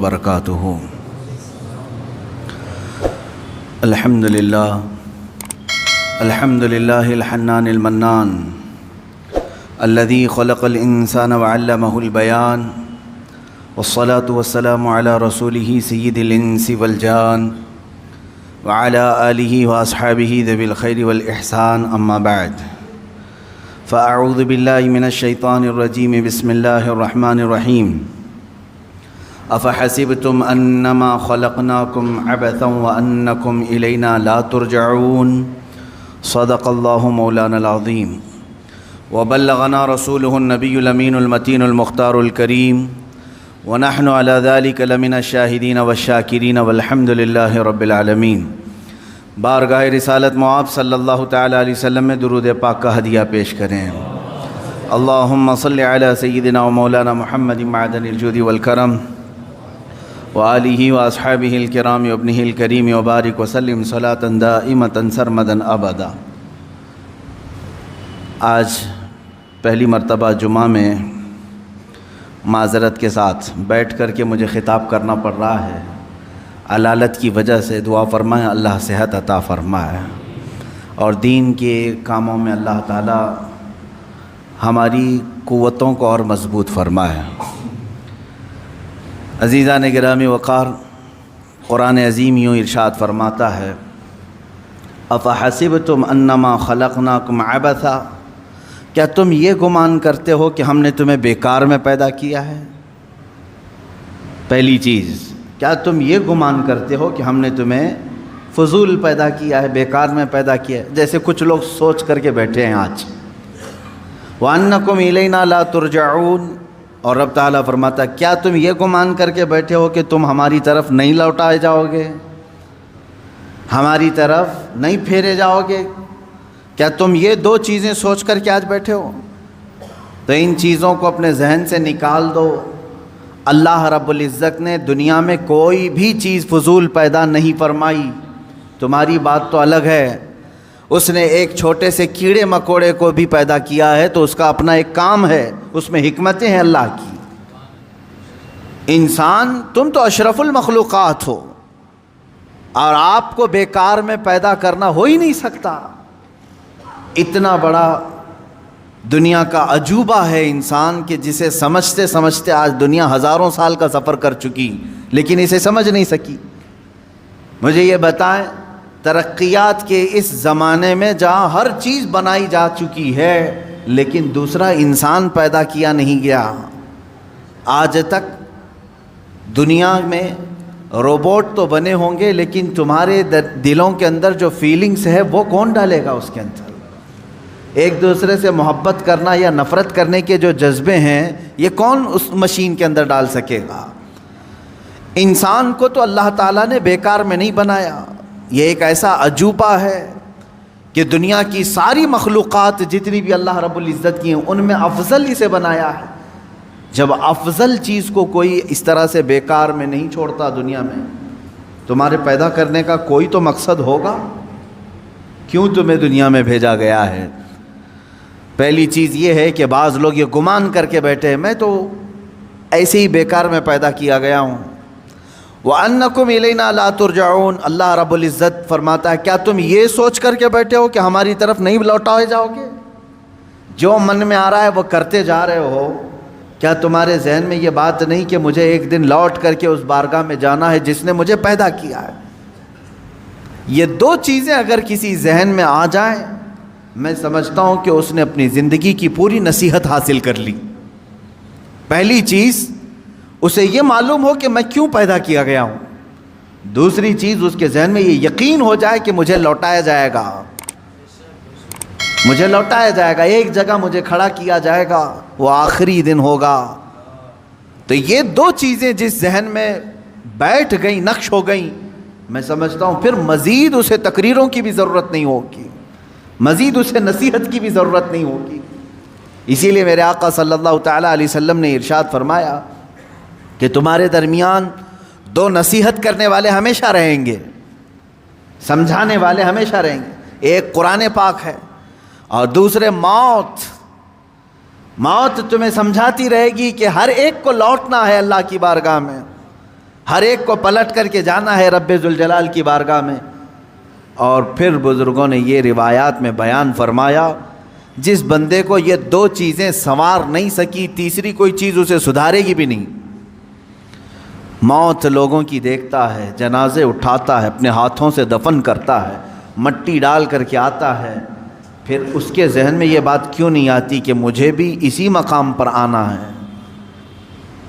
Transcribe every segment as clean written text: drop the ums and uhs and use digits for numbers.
وبرکاتہ۔ الحمد للہ الحنان المنان الذي خلق الإنسان وعلمه البيان، والصلاة والسلام على رسوله سيد الإنس والجان وعلى آله وأصحابه ذوي الخير والإحسان، أما بعد فأعوذ بالله من الشيطان الرجيم، بسم الله الرحمن الرحيم۔ أفحسبتم أنما خلقناكم عبثا وأنكم إلينا لا ترجعون، صدق الله مولانا العظيم، وبلغنا رسوله النبي الأمين المتين المختار الكريم، ونحن على ذلك لمن الشاهدين والشاكرين، والحمد لله رب العالمين۔ بارگاہ رسالت معاب صلی اللہ تعالیٰ علیہ وسلم میں درود پاک کا ہدیہ پیش کریں۔ اللہم صلی علی سیدنا و مولانا محمد معدن الجود والکرم وآلہ واصحابہ الکرام وابنہ الکریم وبارک وسلم صلاۃ دائمۃ سرمدا ابدا۔ آج پہلی مرتبہ جمعہ میں معذرت کے ساتھ بیٹھ کر کے مجھے خطاب کرنا پڑ رہا ہے، علالت کی وجہ سے دعا فرمائیں اللہ صحت عطا فرمائے، اور دین کے کاموں میں اللہ تعالی ہماری قوتوں کو اور مضبوط فرمائے۔ عزیزان گرامی وقار، قرآن عظیم یوں ارشاد فرماتا ہے، افحسبتم انما خلقناکم عبثا، کیا تم یہ گمان کرتے ہو کہ ہم نے تمہیں بیکار میں پیدا کیا ہے؟ پہلی چیز، کیا تم یہ گمان کرتے ہو کہ ہم نے تمہیں فضول پیدا کیا ہے، بیکار میں پیدا کیا ہے؟ جیسے کچھ لوگ سوچ کر کے بیٹھے ہیں آج۔ وَأَنَّكُمْ إِلَيْنَا لَا تُرْجَعُونَ، اور رب تعالیٰ فرماتا ہے کیا تم یہ گمان کر کے بیٹھے ہو کہ تم ہماری طرف نہیں لوٹائے جاؤ گے، ہماری طرف نہیں پھیرے جاؤ گے؟ کیا تم یہ دو چیزیں سوچ کر کے آج بیٹھے ہو؟ تو ان چیزوں کو اپنے ذہن سے نکال دو۔ اللہ رب العزت نے دنیا میں کوئی بھی چیز فضول پیدا نہیں فرمائی۔ تمہاری بات تو الگ ہے، اس نے ایک چھوٹے سے کیڑے مکوڑے کو بھی پیدا کیا ہے تو اس کا اپنا ایک کام ہے، اس میں حکمتیں ہیں اللہ کی۔ انسان، تم تو اشرف المخلوقات ہو، اور آپ کو بیکار میں پیدا کرنا ہو ہی نہیں سکتا۔ اتنا بڑا دنیا کا عجوبہ ہے انسان کہ جسے سمجھتے سمجھتے آج دنیا ہزاروں سال کا سفر کر چکی لیکن اسے سمجھ نہیں سکی۔ مجھے یہ بتائیں، ترقیات کے اس زمانے میں جہاں ہر چیز بنائی جا چکی ہے لیکن دوسرا انسان پیدا کیا نہیں گیا، آج تک دنیا میں روبوٹ تو بنے ہوں گے لیکن تمہارے دلوں کے اندر جو فیلنگز ہے وہ کون ڈالے گا اس کے اندر؟ ایک دوسرے سے محبت کرنا یا نفرت کرنے کے جو جذبے ہیں یہ کون اس مشین کے اندر ڈال سکے گا؟ انسان کو تو اللہ تعالیٰ نے بیکار میں نہیں بنایا، یہ ایک ایسا عجوبہ ہے کہ دنیا کی ساری مخلوقات جتنی بھی اللہ رب العزت کی ہیں ان میں افضل اسے بنایا ہے۔ جب افضل چیز کو کوئی اس طرح سے بیکار میں نہیں چھوڑتا دنیا میں، تمہارے پیدا کرنے کا کوئی تو مقصد ہوگا، کیوں تمہیں دنیا میں بھیجا گیا ہے؟ پہلی چیز یہ ہے کہ بعض لوگ یہ گمان کر کے بیٹھے ہیں میں تو ایسے ہی بیکار میں پیدا کیا گیا ہوں۔ وَأَنَّكُمْ إِلَيْنَا لَا تُرْجَعُونَ، اللہ رب العزت فرماتا ہے کیا تم یہ سوچ کر کے بیٹھے ہو کہ ہماری طرف نہیں لوٹائے جاؤ گے؟ جو من میں آ رہا ہے وہ کرتے جا رہے ہو، کیا تمہارے ذہن میں یہ بات نہیں کہ مجھے ایک دن لوٹ کر کے اس بارگاہ میں جانا ہے جس نے مجھے پیدا کیا ہے؟ یہ دو چیزیں اگر کسی ذہن میں آ جائیں، میں سمجھتا ہوں کہ اس نے اپنی زندگی کی پوری نصیحت حاصل کر لی۔ پہلی چیز، اسے یہ معلوم ہو کہ میں کیوں پیدا کیا گیا ہوں۔ دوسری چیز، اس کے ذہن میں یہ یقین ہو جائے کہ مجھے لوٹایا جائے گا، مجھے لوٹایا جائے گا، ایک جگہ مجھے کھڑا کیا جائے گا، وہ آخری دن ہوگا۔ تو یہ دو چیزیں جس ذہن میں بیٹھ گئیں، نقش ہو گئیں، میں سمجھتا ہوں پھر مزید اسے تقریروں کی بھی ضرورت نہیں ہوگی، مزید اسے نصیحت کی بھی ضرورت نہیں ہوگی۔ اسی لیے میرے آقا صلی اللہ تعالیٰ علیہ وسلم نے ارشاد فرمایا کہ تمہارے درمیان دو نصیحت کرنے والے ہمیشہ رہیں گے، سمجھانے والے ہمیشہ رہیں گے، ایک قرآن پاک ہے اور دوسرے موت تمہیں سمجھاتی رہے گی کہ ہر ایک کو لوٹنا ہے اللہ کی بارگاہ میں۔ ہر ایک کو پلٹ کر کے جانا ہے رب ذوالجلال کی بارگاہ میں۔ اور پھر بزرگوں نے یہ روایات میں بیان فرمایا، جس بندے کو یہ دو چیزیں سنوار نہیں سکی، تیسری کوئی چیز اسے سدھارے گی بھی نہیں۔ موت لوگوں کی دیکھتا ہے، جنازے اٹھاتا ہے، اپنے ہاتھوں سے دفن کرتا ہے، مٹی ڈال کر کے آتا ہے، پھر اس کے ذہن میں یہ بات کیوں نہیں آتی کہ مجھے بھی اسی مقام پر آنا ہے،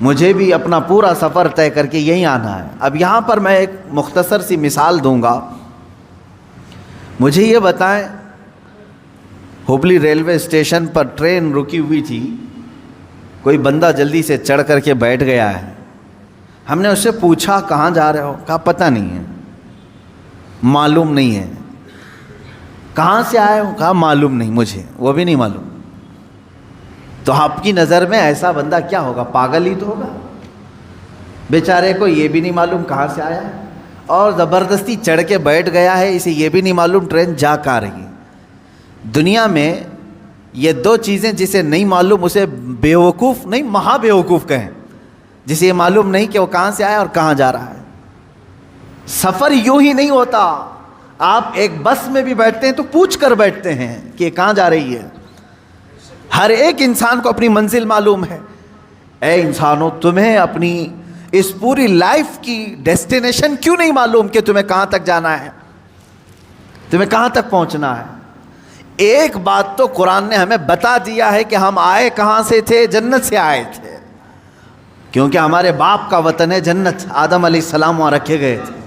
مجھے بھی اپنا پورا سفر طے کر کے یہیں آنا ہے۔ اب یہاں پر میں ایک مختصر سی مثال دوں گا۔ مجھے یہ بتائیں، ہبلی ریلوے اسٹیشن پر ٹرین رکی ہوئی تھی، کوئی بندہ جلدی سے چڑھ کر کے بیٹھ گیا ہے۔ ہم نے اس سے پوچھا کہاں جا رہے ہو؟ کہا پتہ نہیں ہے، معلوم نہیں ہے۔ کہاں سے آئے ہو؟ کہا معلوم نہیں مجھے، وہ بھی نہیں معلوم۔ تو آپ کی نظر میں ایسا بندہ کیا ہوگا؟ پاگل ہی تو ہوگا۔ بیچارے کو یہ بھی نہیں معلوم کہاں سے آیا ہے، اور زبردستی چڑھ کے بیٹھ گیا ہے، اسے یہ بھی نہیں معلوم ٹرین جا کہاں رہی ہے۔ دنیا میں یہ دو چیزیں جسے نہیں معلوم اسے بیوقوف نہیں، مہا بیوقوف کہیں، جسے یہ معلوم نہیں کہ وہ کہاں سے آیا اور کہاں جا رہا ہے۔ سفر یوں ہی نہیں ہوتا، آپ ایک بس میں بھی بیٹھتے ہیں تو پوچھ کر بیٹھتے ہیں کہ یہ کہاں جا رہی ہے۔ ہر ایک انسان کو اپنی منزل معلوم ہے۔ اے انسانوں، تمہیں اپنی اس پوری لائف کی ڈیسٹینیشن کیوں نہیں معلوم کہ تمہیں کہاں تک جانا ہے، تمہیں کہاں تک پہنچنا ہے؟ ایک بات تو قرآن نے ہمیں بتا دیا ہے کہ ہم آئے کہاں سے تھے؟ جنت سے آئے تھے، کیونکہ ہمارے باپ کا وطن ہے جنت۔ آدم علیہ السلام وہاں رکھے گئے تھے،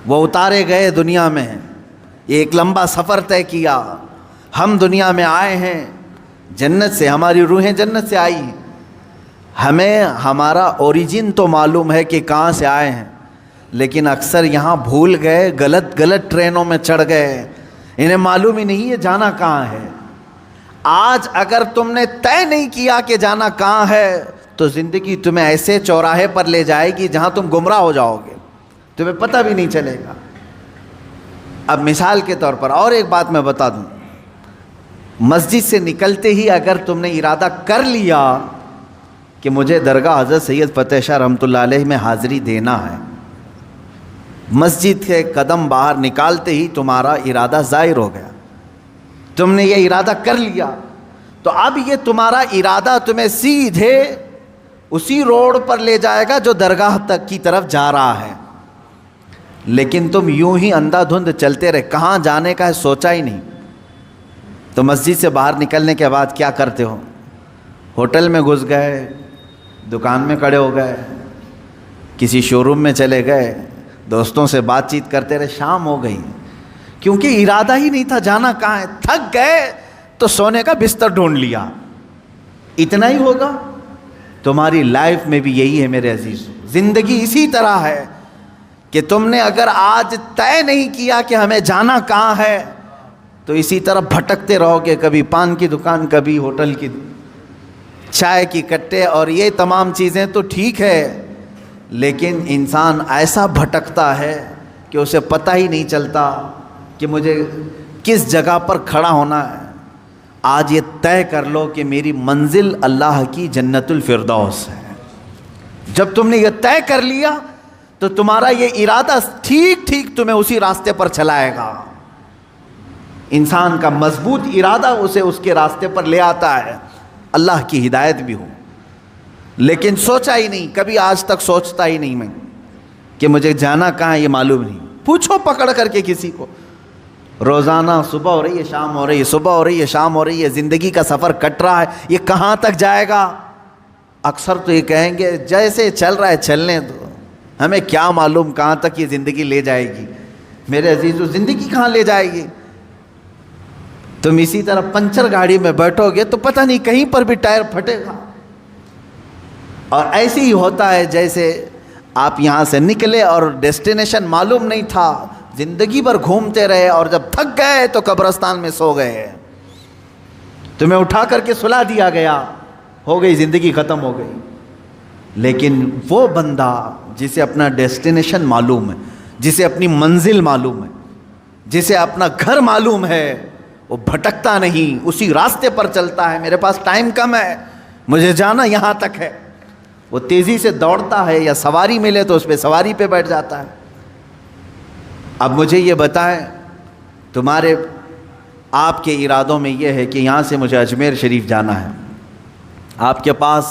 وہ اتارے گئے دنیا میں، ایک لمبا سفر طے کیا۔ ہم دنیا میں آئے ہیں جنت سے، ہماری روحیں جنت سے آئی ہیں۔ ہمیں ہمارا اوریجن تو معلوم ہے کہ کہاں سے آئے ہیں، لیکن اکثر یہاں بھول گئے، غلط ٹرینوں میں چڑھ گئے، انہیں معلوم ہی نہیں ہے جانا کہاں ہے۔ آج اگر تم نے طے نہیں کیا کہ جانا کہاں ہے تو زندگی تمہیں ایسے چوراہے پر لے جائے گی جہاں تم گمراہ ہو جاؤ گے، تمہیں پتہ بھی نہیں چلے گا۔ اب مثال کے طور پر اور ایک بات میں بتا دوں، مسجد سے نکلتے ہی اگر تم نے ارادہ کر لیا کہ مجھے درگاہ حضرت سید فتح شاہ رحمۃ اللہ علیہ میں حاضری دینا ہے، مسجد کے قدم باہر نکالتے ہی تمہارا ارادہ ظاہر ہو گیا، تم نے یہ ارادہ کر لیا، تو اب یہ تمہارا ارادہ تمہیں سیدھے اسی روڈ پر لے جائے گا جو درگاہ تک کی طرف جا رہا ہے۔ لیکن تم یوں ہی اندھا دھند چلتے رہے، کہاں جانے کا ہے سوچا ہی نہیں، تو مسجد سے باہر نکلنے کے بعد کیا کرتے ہو؟ ہوٹل میں گھس گئے، دکان میں کھڑے ہو گئے، کسی شو روم میں چلے گئے، دوستوں سے بات چیت کرتے رہے، شام ہو گئی، کیونکہ ارادہ ہی نہیں تھا جانا کہاں ہے۔ تھک گئے تو سونے کا بستر ڈھونڈ لیا۔ اتنا ہی ہوگا تمہاری لائف میں بھی، یہی ہے میرے عزیز۔ زندگی اسی طرح ہے کہ تم نے اگر آج طے نہیں کیا کہ ہمیں جانا کہاں ہے تو اسی طرح بھٹکتے رہو گے، کبھی پان کی دکان، کبھی ہوٹل کی چائے کی کٹے، اور یہ تمام چیزیں تو ٹھیک ہے، لیکن انسان ایسا بھٹکتا ہے کہ اسے پتہ ہی نہیں چلتا کہ مجھے کس جگہ پر کھڑا ہونا ہے۔ آج یہ طے کر لو کہ میری منزل اللہ کی جنت الفردوس ہے۔ جب تم نے یہ طے کر لیا تو تمہارا یہ ارادہ ٹھیک تمہیں اسی راستے پر چلائے گا۔ انسان کا مضبوط ارادہ اسے اس کے راستے پر لے آتا ہے، اللہ کی ہدایت بھی ہو۔ لیکن سوچا ہی نہیں، کبھی آج تک سوچتا ہی نہیں میں کہ مجھے جانا کہاں ہے، یہ معلوم نہیں۔ پوچھو پکڑ کر کے کسی کو، روزانہ صبح ہو رہی ہے شام ہو رہی ہے، صبح ہو رہی ہے شام ہو رہی ہے، زندگی کا سفر کٹ رہا ہے، یہ کہاں تک جائے گا؟ اکثر تو یہ کہیں گے جیسے چل رہا ہے چلنے دو، ہمیں کیا معلوم کہاں تک یہ زندگی لے جائے گی۔ میرے عزیزو، زندگی کہاں لے جائے گی؟ تم اسی طرح پنچر گاڑی میں بیٹھو گے تو پتہ نہیں کہیں پر بھی ٹائر پھٹے گا، اور ایسے ہی ہوتا ہے جیسے آپ یہاں سے نکلے اور ڈیسٹینیشن معلوم نہیں تھا، زندگی بھر گھومتے رہے اور جب تھک گئے تو قبرستان میں سو گئے، تمہیں اٹھا کر کے سلا دیا گیا، ہو گئی زندگی ختم ہو گئی۔ لیکن وہ بندہ جسے اپنا ڈیسٹینیشن معلوم ہے، جسے اپنی منزل معلوم ہے، جسے اپنا گھر معلوم ہے، وہ بھٹکتا نہیں، اسی راستے پر چلتا ہے۔ میرے پاس ٹائم کم ہے، مجھے جانا یہاں تک ہے، وہ تیزی سے دوڑتا ہے یا سواری ملے تو اس پہ سواری پہ بیٹھ جاتا ہے۔ اب مجھے یہ بتائیں، تمہارے آپ کے ارادوں میں یہ ہے کہ یہاں سے مجھے اجمیر شریف جانا ہے، آپ کے پاس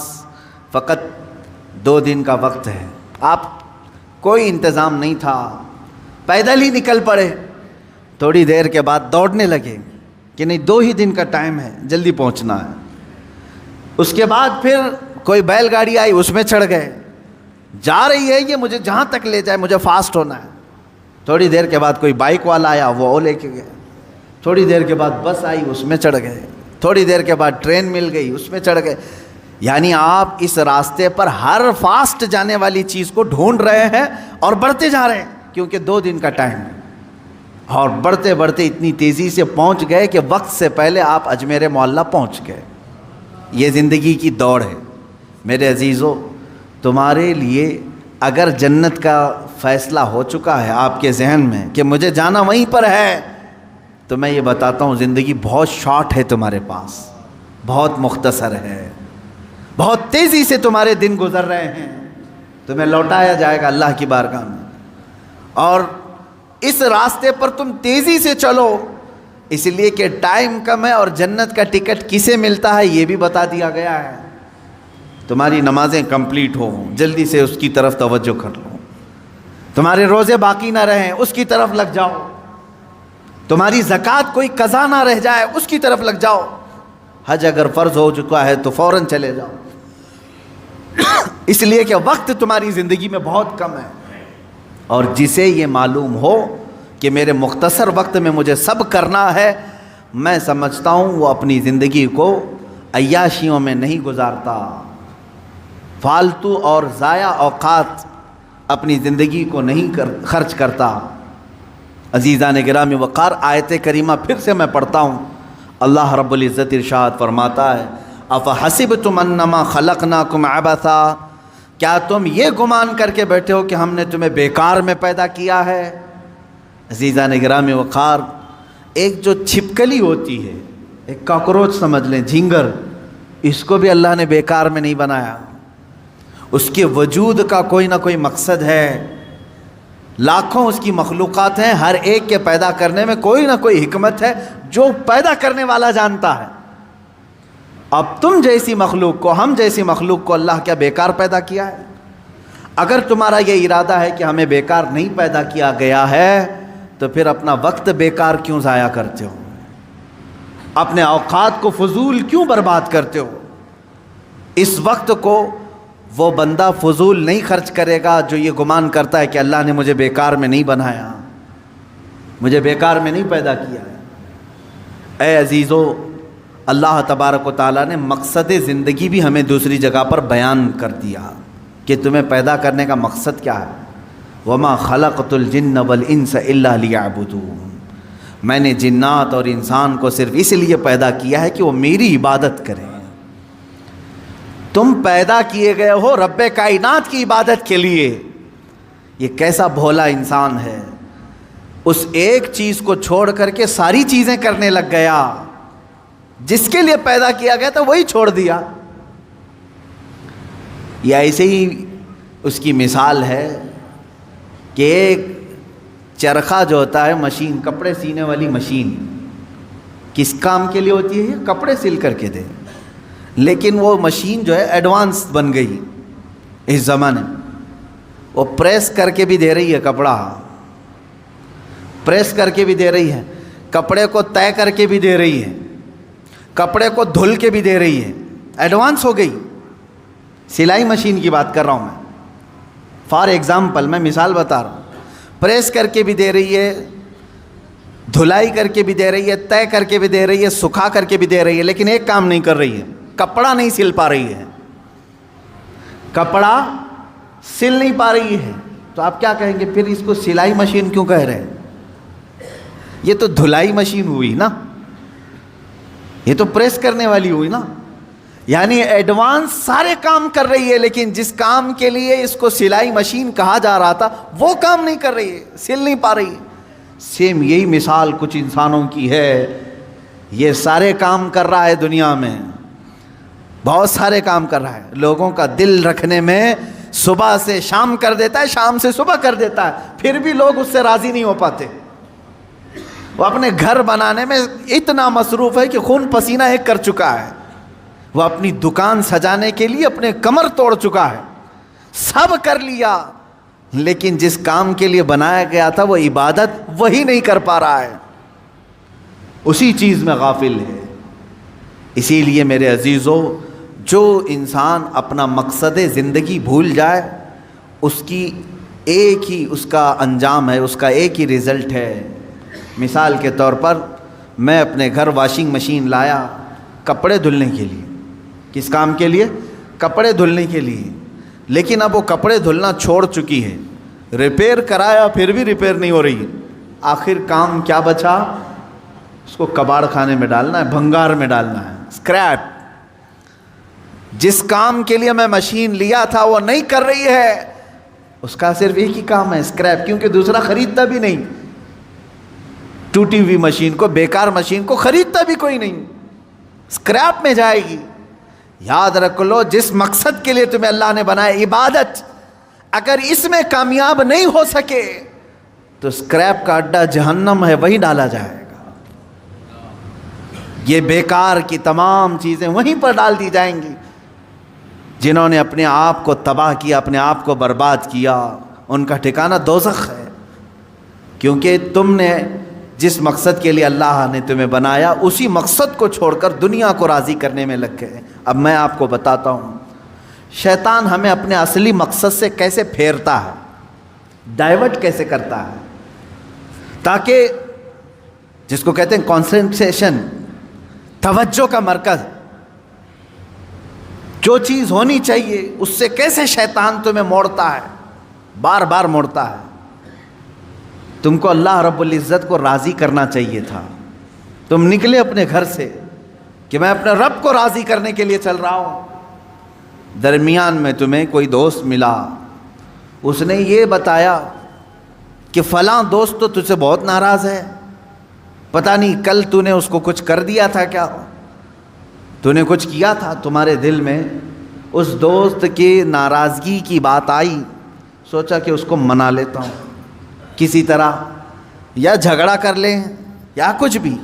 فقط 2 دن کا وقت ہے، آپ کوئی انتظام نہیں تھا، پیدل ہی نکل پڑے، تھوڑی دیر کے بعد دوڑنے لگے کہ نہیں 2 ہی دن کا ٹائم ہے، جلدی پہنچنا ہے۔ اس کے بعد پھر کوئی بیل گاڑی آئی، اس میں چڑھ گئے، جا رہی ہے یہ مجھے جہاں تک لے جائے، مجھے فاسٹ ہونا ہے۔ تھوڑی دیر کے بعد کوئی بائک والا آیا، وہ لے کے گئے، تھوڑی دیر کے بعد بس آئی، اس میں چڑھ گئے، تھوڑی دیر کے بعد ٹرین مل گئی، اس میں چڑھ گئے۔ یعنی آپ اس راستے پر ہر فاسٹ جانے والی چیز کو ڈھونڈ رہے ہیں اور بڑھتے جا رہے ہیں، کیونکہ 2 دن کا ٹائم ہے، اور بڑھتے بڑھتے اتنی تیزی سے پہنچ گئے کہ وقت سے پہلے آپ اجمیر معلیٰ پہنچ گئے۔ یہ زندگی کی دوڑ ہے میرے عزیزو۔ تمہارے لیے اگر جنت کا فیصلہ ہو چکا ہے آپ کے ذہن میں کہ مجھے جانا وہیں پر ہے، تو میں یہ بتاتا ہوں زندگی بہت شارٹ ہے تمہارے پاس، بہت مختصر ہے، بہت تیزی سے تمہارے دن گزر رہے ہیں، تمہیں لوٹایا جائے گا اللہ کی بارگاہ میں، اور اس راستے پر تم تیزی سے چلو، اس لیے کہ ٹائم کم ہے، اور جنت کا ٹکٹ کسے ملتا ہے یہ بھی بتا دیا گیا ہے۔ تمہاری نمازیں کمپلیٹ ہو، جلدی سے اس کی طرف توجہ کر لو، تمہارے روزے باقی نہ رہیں، اس کی طرف لگ جاؤ، تمہاری زکوٰۃ کوئی قضا نہ رہ جائے، اس کی طرف لگ جاؤ، حج اگر فرض ہو چکا ہے تو فوراً چلے جاؤ، اس لیے کہ وقت تمہاری زندگی میں بہت کم ہے۔ اور جسے یہ معلوم ہو کہ میرے مختصر وقت میں مجھے سب کرنا ہے، میں سمجھتا ہوں وہ اپنی زندگی کو عیاشیوں میں نہیں گزارتا، فالتو اور ضائع اوقات اپنی زندگی کو نہیں خرچ کرتا۔ عزیزان گرامی وقار، آیت کریمہ پھر سے میں پڑھتا ہوں، اللہ رب العزت ارشاد فرماتا ہے، افحسبتم انما خلقناکم عبثا، کیا تم یہ گمان کر کے بیٹھے ہو کہ ہم نے تمہیں بیکار میں پیدا کیا ہے؟ عزیزان گرامی وقار، ایک جو چھپکلی ہوتی ہے، ایک کاکروچ سمجھ لیں، جھینگر، اس کو بھی اللہ نے بیکار میں نہیں بنایا، اس کے وجود کا کوئی نہ کوئی مقصد ہے، لاکھوں اس کی مخلوقات ہیں، ہر ایک کے پیدا کرنے میں کوئی نہ کوئی حکمت ہے جو پیدا کرنے والا جانتا ہے۔ اب تم جیسی مخلوق کو، ہم جیسی مخلوق کو اللہ کیا بیکار پیدا کیا ہے؟ اگر تمہارا یہ ارادہ ہے کہ ہمیں بیکار نہیں پیدا کیا گیا ہے، تو پھر اپنا وقت بیکار کیوں ضائع کرتے ہو؟ اپنے اوقات کو فضول کیوں برباد کرتے ہو؟ اس وقت کو وہ بندہ فضول نہیں خرچ کرے گا جو یہ گمان کرتا ہے کہ اللہ نے مجھے بیکار میں نہیں بنایا، مجھے بیکار میں نہیں پیدا کیا ہے۔ اے عزیزو، اللہ تبارک و تعالیٰ نے مقصد زندگی بھی ہمیں دوسری جگہ پر بیان کر دیا کہ تمہیں پیدا کرنے کا مقصد کیا ہے۔ وَمَا خَلَقْتُ الْجِنَّ وَالْإِنسَ إِلَّا لِيَعْبُدُونِ، میں نے جنات اور انسان کو صرف اس لیے پیدا کیا ہے کہ وہ میری عبادت کریں۔ تم پیدا کیے گئے ہو رب کائنات کی عبادت کے لیے۔ یہ کیسا بھولا انسان ہے، اس ایک چیز کو چھوڑ کر کے ساری چیزیں کرنے لگ گیا، جس کے لیے پیدا کیا گیا تھا وہی چھوڑ دیا۔ یہ ایسے ہی اس کی مثال ہے کہ ایک چرخہ جو ہوتا ہے، مشین، کپڑے سینے والی مشین، کس کام کے لیے ہوتی ہے؟ کپڑے سل کر کے دے، لیکن وہ مشین جو ہے ایڈوانس بن گئی اس زمانے میں، وہ پریس کر کے بھی دے رہی ہے، کپڑا پریس کر کے بھی دے رہی ہے، کپڑے کو طے کر کے بھی دے رہی ہے، کپڑے کو دھل کے بھی دے رہی ہے، ایڈوانس ہو گئی۔ سلائی مشین کی بات کر رہا ہوں میں، فار ایگزامپل میں مثال بتا رہا ہوں، پریس کر کے بھی دے رہی ہے، دھلائی کر کے بھی دے رہی ہے، طے کر کے بھی دے رہی ہے، سکھا کر کے بھی دے رہی ہے، لیکن ایک کام نہیں کر رہی ہے، کپڑا نہیں سل پا رہی ہے، کپڑا سل نہیں پا رہی ہے۔ تو آپ کیا کہیں گے؟ پھر اس کو سلائی مشین کیوں کہہ رہے ہیں؟ یہ تو دھلائی مشین ہوئی نا، یہ تو پریس کرنے والی ہوئی نا، یعنی ایڈوانس سارے کام کر رہی ہے، لیکن جس کام کے لیے اس کو سلائی مشین کہا جا رہا تھا وہ کام نہیں کر رہی ہے، سل نہیں پا رہی ہے۔ سیم یہی مثال کچھ انسانوں کی ہے، یہ سارے کام کر رہا ہے دنیا میں، بہت سارے کام کر رہا ہے، لوگوں کا دل رکھنے میں صبح سے شام کر دیتا ہے، شام سے صبح کر دیتا ہے، پھر بھی لوگ اس سے راضی نہیں ہو پاتے۔ وہ اپنے گھر بنانے میں اتنا مصروف ہے کہ خون پسینہ ایک کر چکا ہے، وہ اپنی دکان سجانے کے لیے اپنے کمر توڑ چکا ہے، سب کر لیا، لیکن جس کام کے لیے بنایا گیا تھا وہ عبادت وہی نہیں کر پا رہا ہے، اسی چیز میں غافل ہے۔ اسی لیے میرے عزیزو، جو انسان اپنا مقصد زندگی بھول جائے، اس کی ایک ہی اس کا انجام ہے، اس کا ایک ہی رزلٹ ہے۔ مثال کے طور پر میں اپنے گھر واشنگ مشین لایا کپڑے دھلنے کے لیے۔ کس کام کے لیے؟ کپڑے دھلنے کے لیے، لیکن اب وہ کپڑے دھلنا چھوڑ چکی ہے، ریپیئر کرایا پھر بھی ریپیئر نہیں ہو رہی، آخر کام کیا بچا؟ اس کو کباڑ خانے میں ڈالنا ہے، بھنگار میں ڈالنا ہے، اسکریپ۔ جس کام کے لیے میں مشین لیا تھا وہ نہیں کر رہی ہے، اس کا صرف ایک ہی کام ہے، اسکریپ، کیونکہ دوسرا خریدتا بھی نہیں۔ ٹوٹی ہوئی مشین کو، بیکار مشین کو خریدتا بھی کوئی نہیں، اسکریپ میں جائے گی۔ یاد رکھ لو، جس مقصد کے لیے تمہیں اللہ نے بنایا، عبادت، اگر اس میں کامیاب نہیں ہو سکے تو اسکریپ کا اڈا جہنم ہے، وہی ڈالا جائے گا۔ یہ بیکار کی تمام چیزیں وہیں پر ڈال دی جائیں گی۔ جنہوں نے اپنے آپ کو تباہ کیا، اپنے آپ کو برباد کیا، ان کا ٹھکانہ دوزخ ہے، کیونکہ تم نے جس مقصد کے لیے اللہ نے تمہیں بنایا، اسی مقصد کو چھوڑ کر دنیا کو راضی کرنے میں لگ گئے۔ اب میں آپ کو بتاتا ہوں شیطان ہمیں اپنے اصلی مقصد سے کیسے پھیرتا ہے، ڈائیورٹ کیسے کرتا ہے، تاکہ جس کو کہتے ہیں کنسنٹریشن، توجہ کا مرکز، جو چیز ہونی چاہیے اس سے کیسے شیطان تمہیں موڑتا ہے، بار بار موڑتا ہے۔ تم کو اللہ رب العزت کو راضی کرنا چاہیے تھا، تم نکلے اپنے گھر سے کہ میں اپنے رب کو راضی کرنے کے لیے چل رہا ہوں، درمیان میں تمہیں کوئی دوست ملا، اس نے یہ بتایا کہ فلاں دوست تو تجھ سے بہت ناراض ہے، پتہ نہیں کل تو نے اس کو کچھ کر دیا تھا، کیا تو نے کچھ کیا تھا، تمہارے دل میں اس دوست کی ناراضگی کی بات آئی، سوچا کہ اس کو منا لیتا ہوں کسی طرح، یا جھگڑا کر لیں یا کچھ بھی۔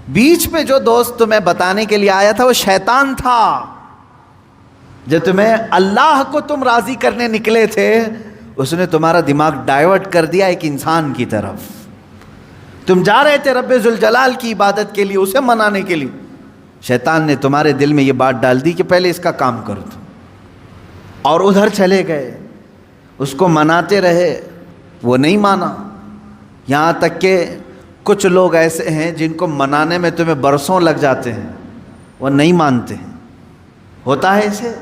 بیچ میں جو دوست تمہیں بتانے کے لیے آیا تھا وہ شیطان تھا، جو تمہیں اللہ کو تم راضی کرنے نکلے تھے، اس نے تمہارا دماغ ڈائیورٹ کر دیا ایک انسان کی طرف۔ تم جا رہے تھے رب ذوالجلال کی عبادت کے لیے، اسے منانے کے لیے، شیطان نے تمہارے دل میں یہ بات ڈال دی کہ پہلے اس کا کام کر دو، اور ادھر چلے گئے، اس کو مناتے رہے، وہ نہیں مانا۔ یہاں تک کہ کچھ لوگ ایسے ہیں جن کو منانے میں تمہیں برسوں لگ جاتے ہیں، وہ نہیں مانتے ہیں، ہوتا ہے ایسے۔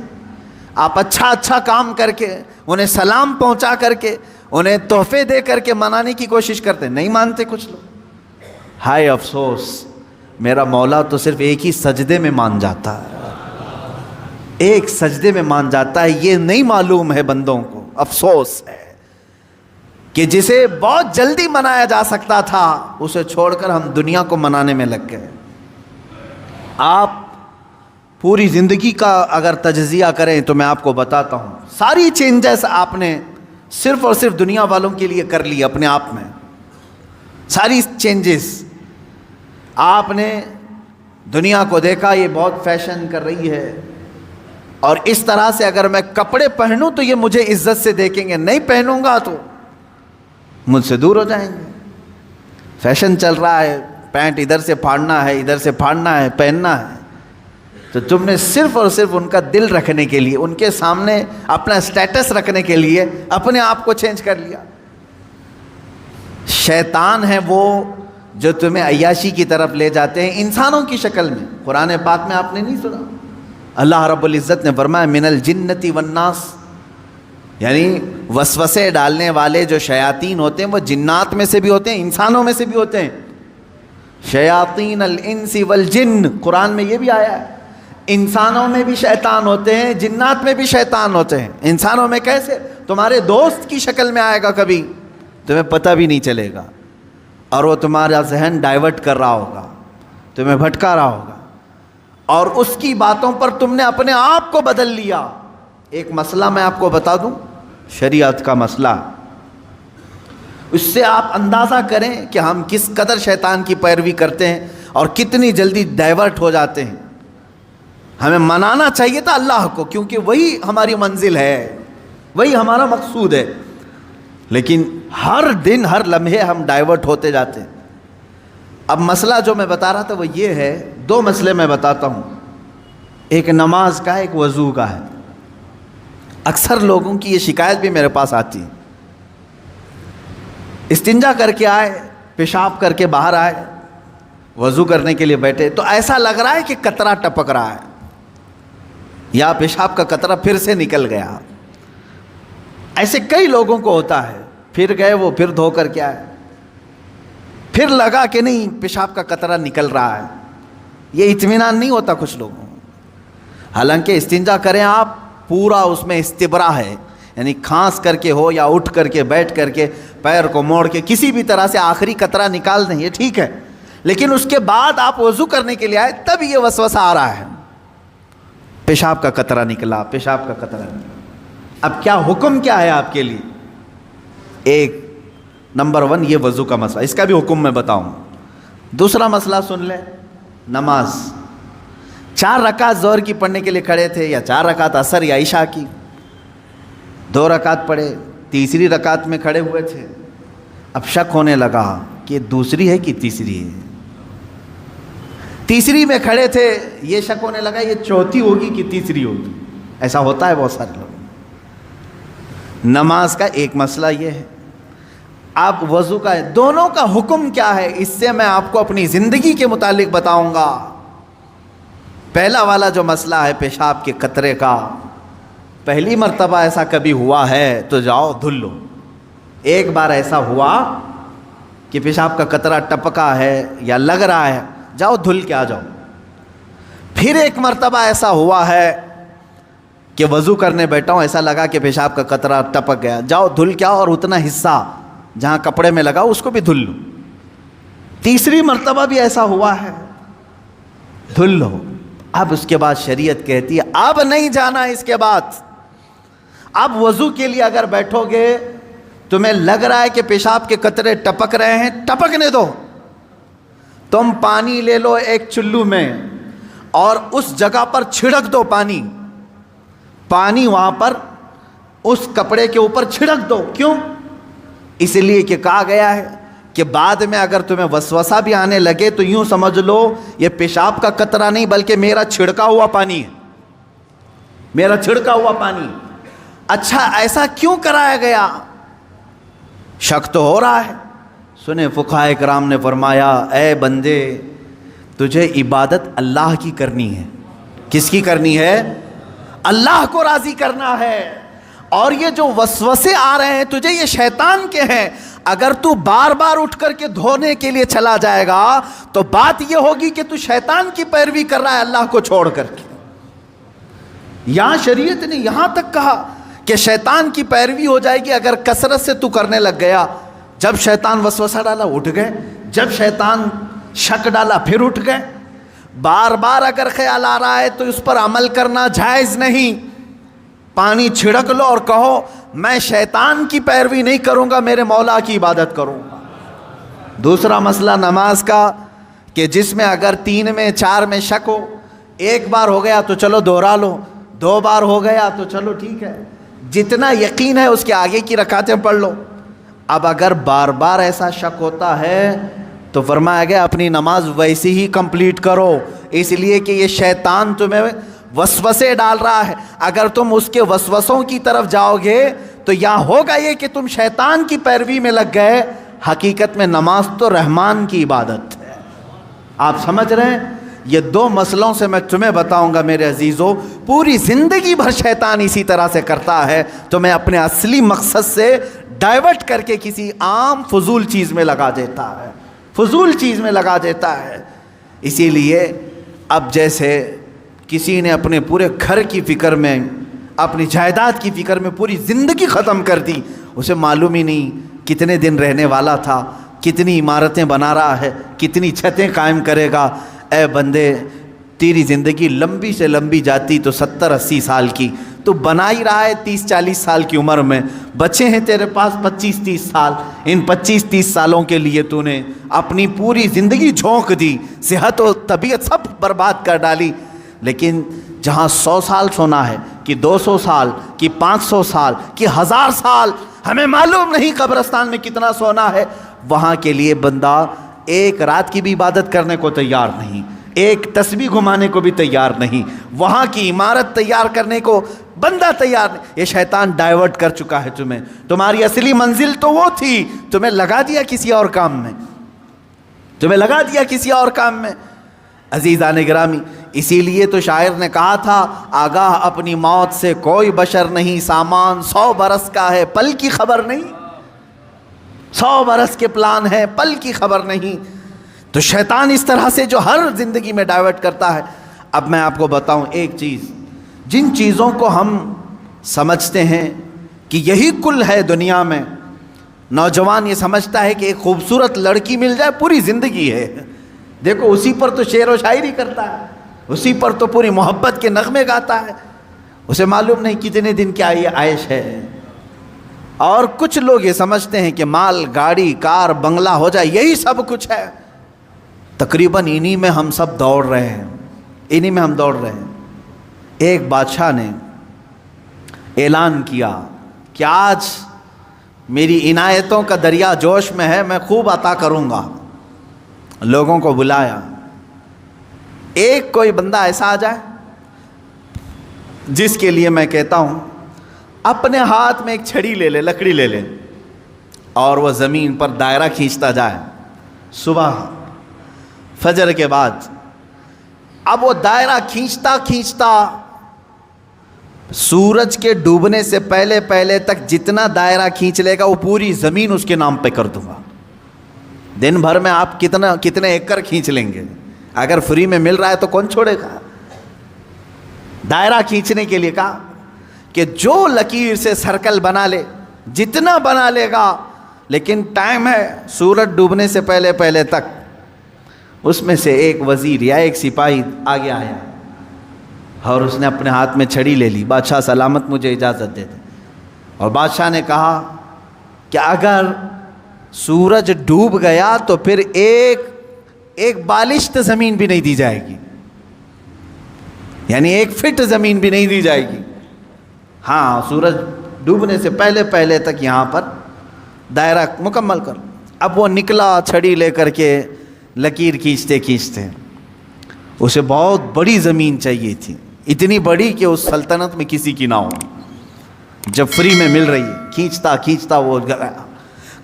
آپ اچھا کام کر کے، انہیں سلام پہنچا کر کے، انہیں تحفے دے کر کے منانے کی کوشش کرتے ہیں، نہیں مانتے کچھ لوگ۔ ہائے افسوس، میرا مولا تو صرف ایک ہی سجدے میں مان جاتا ہے، ایک سجدے میں مان جاتا ہے، یہ نہیں معلوم ہے بندوں کو۔ افسوس ہے کہ جسے بہت جلدی منایا جا سکتا تھا، اسے چھوڑ کر ہم دنیا کو منانے میں لگ گئے۔ آپ پوری زندگی کا اگر تجزیہ کریں تو میں آپ کو بتاتا ہوں، ساری چینجز آپ نے صرف اور صرف دنیا والوں کے لیے کر لی اپنے آپ میں، ساری چینجز۔ آپ نے دنیا کو دیکھا یہ بہت فیشن کر رہی ہے، اور اس طرح سے اگر میں کپڑے پہنوں تو یہ مجھے عزت سے دیکھیں گے، نہیں پہنوں گا تو مجھ سے دور ہو جائیں گے۔ فیشن چل رہا ہے، پینٹ ادھر سے پھاڑنا ہے، ادھر سے پھاڑنا ہے، پہننا ہے، تو تم نے صرف اور صرف ان کا دل رکھنے کے لیے، ان کے سامنے اپنا سٹیٹس رکھنے کے لیے اپنے آپ کو چینج کر لیا۔ شیطان ہے وہ جو تمہیں عیاشی کی طرف لے جاتے ہیں انسانوں کی شکل میں۔ قرآن پاک میں آپ نے نہیں سنا، اللہ رب العزت نے فرمایا من الجنتی والناس، یعنی وسوسے ڈالنے والے جو شیاطین ہوتے ہیں وہ جنات میں سے بھی ہوتے ہیں، انسانوں میں سے بھی ہوتے ہیں۔ شیاطین الانس والجن، قرآن میں یہ بھی آیا ہے، انسانوں میں بھی شیطان ہوتے ہیں، جنات میں بھی شیطان ہوتے ہیں۔ انسانوں میں کیسے؟ تمہارے دوست کی شکل میں آئے گا، کبھی تمہیں پتہ بھی نہیں چلے گا، اور وہ تمہارا ذہن ڈائیورٹ کر رہا ہوگا، تمہیں بھٹکا رہا ہوگا، اور اس کی باتوں پر تم نے اپنے آپ کو بدل لیا. ایک مسئلہ میں آپ کو بتا دوں, شریعت کا مسئلہ, اس سے آپ اندازہ کریں کہ ہم کس قدر شیطان کی پیروی کرتے ہیں اور کتنی جلدی ڈائیورٹ ہو جاتے ہیں. ہمیں منانا چاہیے تھا اللہ کو, کیونکہ وہی ہماری منزل ہے, وہی ہمارا مقصود ہے, لیکن ہر دن ہر لمحے ہم ڈائیورٹ ہوتے جاتے ہیں. اب مسئلہ جو میں بتا رہا تھا وہ یہ ہے, دو مسئلے میں بتاتا ہوں, ایک نماز کا, ایک وضو کا ہے. اکثر لوگوں کی یہ شکایت بھی میرے پاس آتی ہے, استنجا کر کے آئے, پیشاب کر کے باہر آئے, وضو کرنے کے لیے بیٹھے تو ایسا لگ رہا ہے کہ قطرہ ٹپک رہا ہے یا پیشاب کا قطرہ پھر سے نکل گیا. ایسے کئی لوگوں کو ہوتا ہے. پھر گئے وہ, پھر دھو کر کے آئے, پھر لگا کہ نہیں پیشاب کا قطرہ نکل رہا ہے. یہ اطمینان نہیں ہوتا کچھ لوگوں. حالانکہ استنجا کریں آپ, پورا اس میں استبرا ہے, یعنی کھانس کر کے ہو یا اٹھ کر کے, بیٹھ کر کے, پیر کو موڑ کے, کسی بھی طرح سے آخری قطرہ نکال دیں, یہ ٹھیک ہے. لیکن اس کے بعد آپ وضو کرنے کے لیے آئے, تب یہ وسوسہ آ رہا ہے, پیشاب کا قطرہ نکلا, پیشاب کا قطرہ نکلا. اب کیا حکم کیا ہے آپ کے لیے؟ ایک نمبر 1 یہ وضو کا مسئلہ, اس کا بھی حکم میں بتاؤں. دوسرا مسئلہ سن لیں, نماز. 4 رکعت ظہر کی پڑھنے کے لیے کھڑے تھے, یا 4 رکعت عصر یا عشاء کی, 2 رکعت پڑھے, تیسری رکعت میں کھڑے ہوئے تھے. اب شک ہونے لگا کہ دوسری ہے کہ تیسری ہے. تیسری میں کھڑے تھے, یہ شک ہونے لگا یہ چوتھی ہوگی کہ تیسری ہوگی. ایسا ہوتا ہے بہت سارے لوگ. نماز کا ایک مسئلہ یہ ہے. اب وضو کا ہے, دونوں کا حکم کیا ہے اس سے میں آپ کو اپنی زندگی کے متعلق بتاؤں گا. پہلا والا جو مسئلہ ہے پیشاب کے قطرے کا, پہلی مرتبہ ایسا کبھی ہوا ہے تو جاؤ دھل لو. ایک بار ایسا ہوا کہ پیشاب کا قطرہ ٹپکا ہے یا لگ رہا ہے, جاؤ دھل کے آ جاؤ. پھر ایک مرتبہ ایسا ہوا ہے کہ وضو کرنے بیٹھا ہوں, ایسا لگا کہ پیشاب کا قطرہ ٹپک گیا, جاؤ دھل کے آؤ اور اتنا حصہ جہاں کپڑے میں لگا اس کو بھی دھل لو. تیسری مرتبہ بھی ایسا ہوا ہے, دھل لو. اب اس کے بعد شریعت کہتی ہے اب نہیں جانا اس کے بعد. اب وضو کے لیے اگر بیٹھو گے, تمہیں لگ رہا ہے کہ پیشاب کے قطرے ٹپک رہے ہیں, ٹپکنے دو. تم پانی لے لو ایک چلو میں اور اس جگہ پر چھڑک دو پانی. پانی وہاں پر اس کپڑے کے اوپر چھڑک دو. کیوں؟ اس لیے کہ کہا گیا ہے کہ بعد میں اگر تمہیں وسوسہ بھی آنے لگے تو یوں سمجھ لو یہ پیشاب کا قطرہ نہیں بلکہ میرا چھڑکا ہوا پانی ہے, میرا چھڑکا ہوا پانی. اچھا ایسا کیوں کرایا گیا؟ شک تو ہو رہا ہے. سنیں فقہائے کرام نے فرمایا اے بندے تجھے عبادت اللہ کی کرنی ہے. کس کی کرنی ہے؟ اللہ کو راضی کرنا ہے. اور یہ جو وسوسے آ رہے ہیں تجھے یہ شیطان کے ہیں. اگر تو بار بار اٹھ کر کے دھونے کے لیے چلا جائے گا تو بات یہ ہوگی کہ تو شیطان کی پیروی کر رہا ہے اللہ کو چھوڑ کر کے. یہاں شریعت نے یہاں تک کہا کہ شیطان کی پیروی ہو جائے گی اگر کثرت سے تو کرنے لگ گیا. جب شیطان وسوسہ ڈالا اٹھ گئے, جب شیطان شک ڈالا پھر اٹھ گئے. بار بار اگر خیال آ رہا ہے تو اس پر عمل کرنا جائز نہیں. پانی چھڑک لو اور کہو میں شیطان کی پیروی نہیں کروں گا, میرے مولا کی عبادت کروں گا. دوسرا مسئلہ نماز کا کہ جس میں اگر 3 میں 4 میں شک ہو, ایک بار ہو گیا تو چلو دوہرا لو, 2 بار ہو گیا تو چلو ٹھیک ہے, جتنا یقین ہے اس کے آگے کی رکعتیں پڑھ لو. اب اگر بار بار ایسا شک ہوتا ہے تو فرمایا گیا اپنی نماز ویسی ہی کمپلیٹ کرو, اس لیے کہ یہ شیطان تمہیں وسوسے ڈال رہا ہے. اگر تم اس کے وسوسوں کی طرف جاؤ گے تو یہاں ہوگا یہ کہ تم شیطان کی پیروی میں لگ گئے. حقیقت میں نماز تو رحمان کی عبادت ہے. آپ سمجھ رہے ہیں؟ یہ 2 مسئلوں سے میں تمہیں بتاؤں گا میرے عزیزو. پوری زندگی بھر شیطان اسی طرح سے کرتا ہے, تو میں اپنے اصلی مقصد سے ڈائیورٹ کر کے کسی عام فضول چیز میں لگا دیتا ہے, فضول چیز میں لگا دیتا ہے. اسی لیے اب جیسے کسی نے اپنے پورے گھر کی فکر میں, اپنی جائیداد کی فکر میں پوری زندگی ختم کر دی, اسے معلوم ہی نہیں کتنے دن رہنے والا تھا, کتنی عمارتیں بنا رہا ہے, کتنی چھتیں قائم کرے گا. اے بندے تیری زندگی لمبی سے لمبی جاتی تو 70-80 سال کی، تو بنا ہی رہا ہے 30-40 سال کی عمر میں، بچے ہیں تیرے پاس 25-30 سال، ان 25-30 سالوں کے لیے تو نے اپنی پوری زندگی جھونک دی، صحت و طبیعت سب برباد کر ڈالی۔ لیکن جہاں 100 سال سونا ہے کہ 200 سال کہ 500 سال کہ 1000 سال، ہمیں معلوم نہیں قبرستان میں کتنا سونا ہے، وہاں کے لیے بندہ ایک رات کی بھی عبادت کرنے کو تیار نہیں، ایک تسبیح گھمانے کو بھی تیار نہیں، وہاں کی عمارت تیار کرنے کو بندہ تیار نہیں۔ یہ شیطان ڈائیورٹ کر چکا ہے تمہیں، تمہاری اصلی منزل تو وہ تھی، تمہیں لگا دیا کسی اور کام میں، تمہیں لگا دیا کسی اور کام میں۔ عزیزان گرامی، اسی لیے تو شاعر نے کہا تھا، آگاہ اپنی موت سے کوئی بشر نہیں، سامان 100 برس کا ہے پل کی خبر نہیں، 100 برس کے پلان ہے پل کی خبر نہیں۔ تو شیطان اس طرح سے جو ہر زندگی میں ڈائیورٹ کرتا ہے۔ اب میں آپ کو بتاؤں ایک چیز، جن چیزوں کو ہم سمجھتے ہیں کہ یہی کل ہے دنیا میں، نوجوان یہ سمجھتا ہے کہ ایک خوبصورت لڑکی مل جائے پوری زندگی ہے، دیکھو اسی پر تو شعر و شاعری کرتا ہے، اسی پر تو پوری محبت کے نغمے گاتا ہے، اسے معلوم نہیں کتنے دن کیا یہ عائش ہے۔ اور کچھ لوگ یہ سمجھتے ہیں کہ مال، گاڑی، کار، بنگلہ ہو جائے یہی سب کچھ ہے۔ تقریباً انہی میں ہم سب دوڑ رہے ہیں، انہی میں ہم دوڑ رہے ہیں۔ ایک بادشاہ نے اعلان کیا کہ آج میری عنایتوں کا دریا جوش میں ہے، میں خوب عطا کروں گا۔ لوگوں کو بلایا، ایک کوئی بندہ ایسا آ جائے جس کے لیے میں کہتا ہوں اپنے ہاتھ میں ایک چھڑی لے لے، لکڑی لے لے، اور وہ زمین پر دائرہ کھینچتا جائے صبح فجر کے بعد۔ اب وہ دائرہ کھینچتا کھینچتا سورج کے ڈوبنے سے پہلے پہلے تک جتنا دائرہ کھینچ لے گا وہ پوری زمین اس کے نام پہ کر دوں گا۔ دن بھر میں آپ کتنے ایکڑ کھینچ لیں گے؟ اگر فری میں مل رہا ہے تو کون چھوڑے گا؟ دائرہ کھینچنے کے لیے کہا کہ جو لکیر سے سرکل بنا لے، جتنا بنا لے گا، لیکن ٹائم ہے سورج ڈوبنے سے پہلے پہلے تک۔ اس میں سے ایک وزیر یا ایک سپاہی آگے آیا اور اس نے اپنے ہاتھ میں چھڑی لے لی، بادشاہ سلامت مجھے اجازت دے دے۔ اور بادشاہ نے کہا کہ اگر سورج ڈوب گیا تو پھر ایک بالشت زمین بھی نہیں دی جائے گی، یعنی 1 فٹ زمین بھی نہیں دی جائے گی۔ ہاں، سورج ڈوبنے سے پہلے پہلے تک یہاں پر دائرہ مکمل کر۔ اب وہ نکلا چھڑی لے کر کے، لکیر کھینچتے کھینچتے، اسے بہت بڑی زمین چاہیے تھی، اتنی بڑی کہ اس سلطنت میں کسی کی نہ ہو، جب فری میں مل رہی، کھینچتا کھینچتا وہ گیا،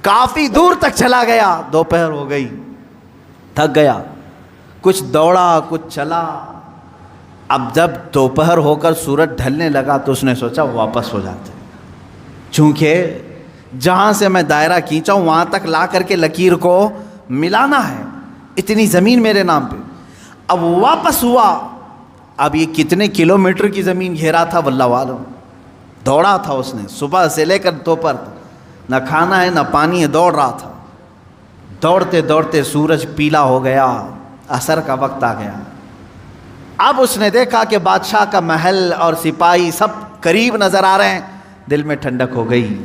کافی دور تک چلا گیا، دوپہر ہو گئی، تھک گیا، کچھ دوڑا کچھ چلا۔ اب جب دوپہر ہو کر سورج ڈھلنے لگا تو اس نے سوچا واپس ہو جاتے، چونکہ جہاں سے میں دائرہ کھینچا ہوں وہاں تک لا کر کے لکیر کو ملانا ہے، اتنی زمین میرے نام پہ۔ اب واپس ہوا، اب یہ کتنے کلومیٹر کی زمین گھیرا تھا واللہ عالم، دوڑا تھا اس نے صبح سے لے کر دوپہر تک، نہ کھانا ہے نہ پانی ہے، دوڑ رہا تھا۔ دوڑتے دوڑتے سورج پیلا ہو گیا، عصر کا وقت آ گیا۔ اب اس نے دیکھا کہ بادشاہ کا محل اور سپاہی سب قریب نظر آ رہے ہیں، دل میں ٹھنڈک ہو گئی،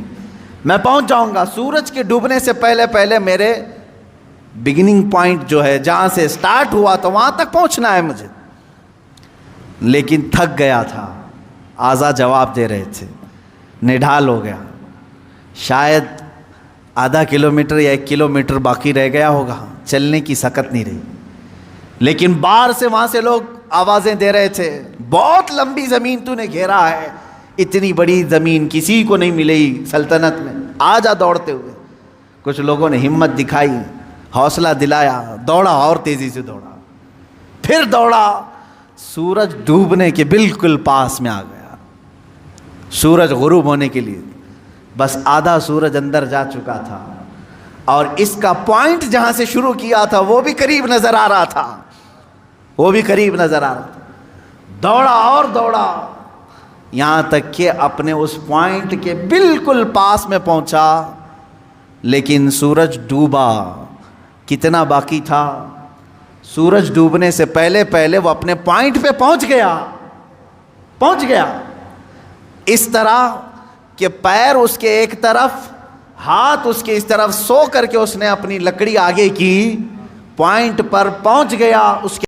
میں پہنچ جاؤں گا، سورج کے ڈوبنے سے پہلے پہلے میرے بگننگ پوائنٹ جو ہے جہاں سے سٹارٹ ہوا تو وہاں تک پہنچنا ہے مجھے۔ لیکن تھک گیا تھا، آزا جواب دے رہے تھے، نڈھال ہو گیا، شاید آدھا کلومیٹر یا 1 کلومیٹر باقی رہ گیا ہوگا، چلنے کی سکت نہیں رہی۔ لیکن باہر سے وہاں سے لوگ آوازیں دے رہے تھے، بہت لمبی زمین تو نے گھیرا ہے، اتنی بڑی زمین کسی کو نہیں ملے سلطنت میں، آ جا دوڑتے ہوئے۔ کچھ لوگوں نے ہمت دکھائی، حوصلہ دلایا، دوڑا اور تیزی سے دوڑا، پھر دوڑا، سورج ڈوبنے کے بالکل پاس میں آ گیا، سورج غروب ہونے کے لیے بس آدھا سورج اندر جا چکا تھا، اور اس کا پوائنٹ جہاں سے شروع کیا تھا وہ بھی قریب نظر آ رہا تھا، وہ بھی قریب نظر آ رہا تھا۔ دوڑا اور دوڑا، یہاں تک کہ اپنے اس پوائنٹ کے بالکل پاس میں پہنچا، لیکن سورج ڈوبا۔ کتنا باقی تھا؟ سورج ڈوبنے سے پہلے پہلے وہ اپنے پوائنٹ پہ پہنچ گیا. اس طرح کہ پیر اس کے ایک طرف، ہاتھ اس کے اس طرف، سو کر کے اس نے اپنی لکڑی آگے کی، پوائنٹ پر پہنچ گیا. اس کے